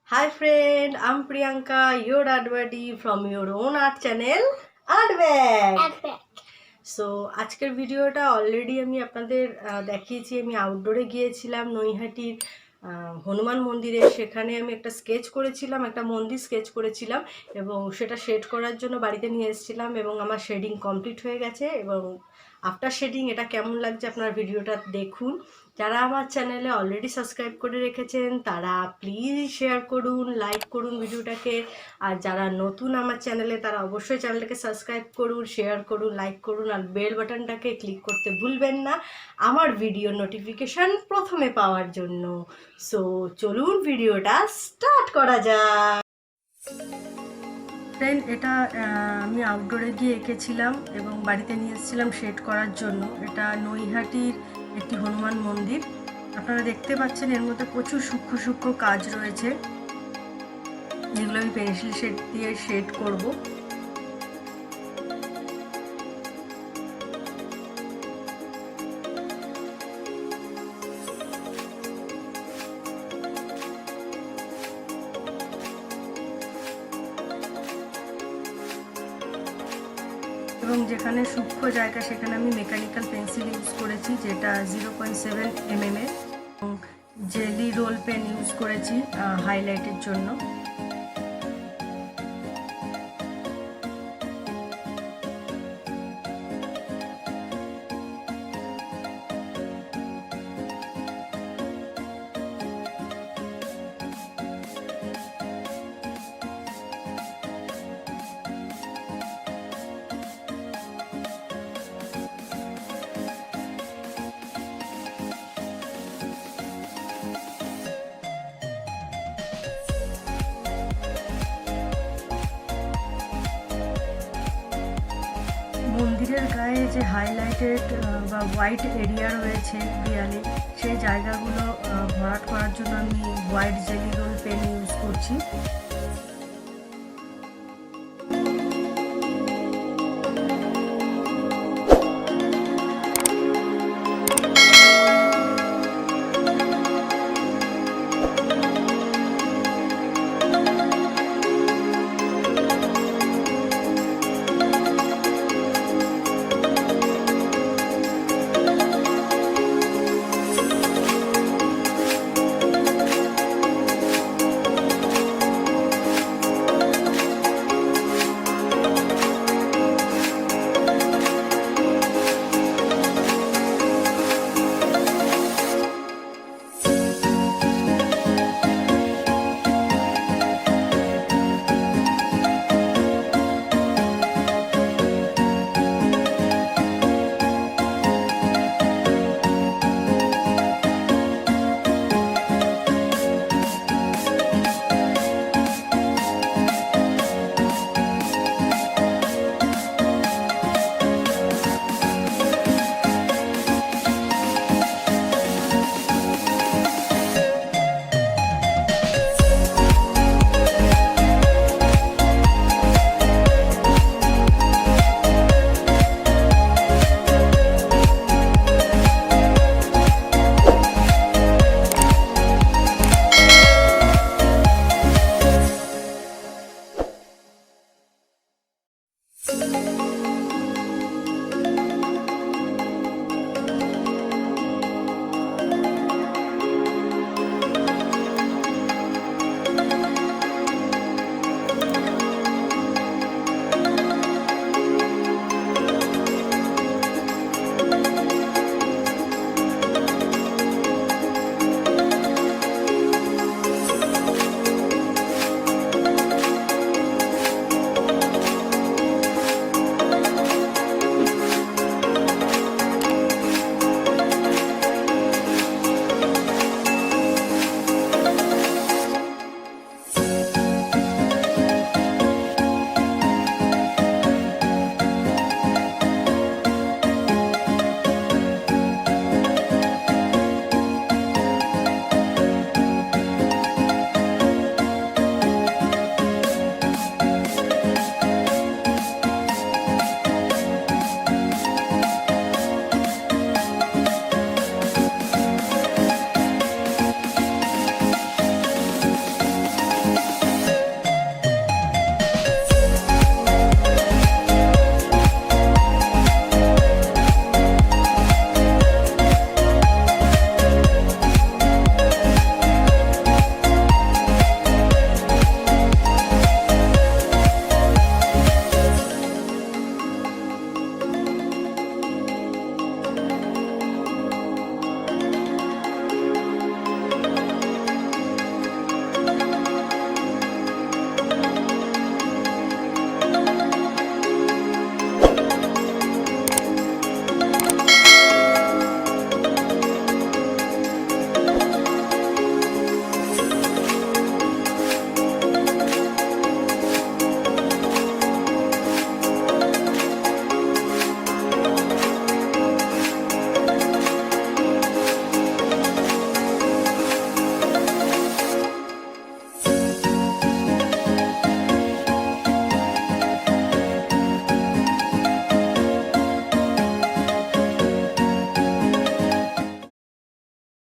Hi friend, I'm Priyanka, your art buddy from your own art channel, Artzbag. So আজকের ভিডিওটা already আমি আপনাদের দেখিয়েছি। আমি আউটডোরে গিয়েছিলাম নৈহাটির হনুমান মন্দিরে। সেখানে আমি একটা স্কেচ করেছিলাম, একটা মন্দির স্কেচ করেছিলাম এবং সেটা শেড করার জন্য বাড়িতে নিয়ে এসেছিলাম এবং আমার শেডিং কমপ্লিট হয়ে গেছে। এবং আফটার শেডিং এটা কেমন লাগছে আপনার ভিডিওটা দেখুন। যারা আমার চ্যানেলে অলরেডি সাবস্ক্রাইব করে রেখেছেন তারা প্লিজ শেয়ার করুন, লাইক করুন ভিডিওটাকে। আর যারা নতুন আমার চ্যানেলে তারা অবশ্যই চ্যানেলটাকে সাবস্ক্রাইব করুন, শেয়ার করুন, লাইক করুন আর বেল বাটনটাকে ক্লিক করতে ভুলবেন না আমার ভিডিও নোটিফিকেশান প্রথমে পাওয়ার জন্য। সো চলুন ভিডিওটা স্টার্ট করা যাক। ফ্রেন্ড, এটা আমি আউটডোরে গিয়ে এঁকেছিলাম এবং বাড়িতে নিয়ে এসেছিলাম শেড করার জন্য। এটা নৈহাটির একটি হনুমান মন্দির। আপনারা দেখতে পাচ্ছেন এর মধ্যে প্রচুর সূক্ষ্ম সূক্ষ্ম কাজ রয়েছে, যেগুলো আমি পেন্সিল শেড দিয়ে শেড করব। এবং যেখানে সূক্ষ্ম জায়গা সেখানে আমি মেকানিক্যাল পেন্সিল ইউজ করেছি, যেটা 0.7 mm এর। জেলি রোল পেন ইউজ করেছি হাইলাইটের জন্য। মন্দিরের গায়ে যে হাইলাইটেড বা হোয়াইট এরিয়া রয়েছে দেয়ালে, সেই জায়গাগুলো ভরাট করার জন্য আমি white jelly roll pen use করছি।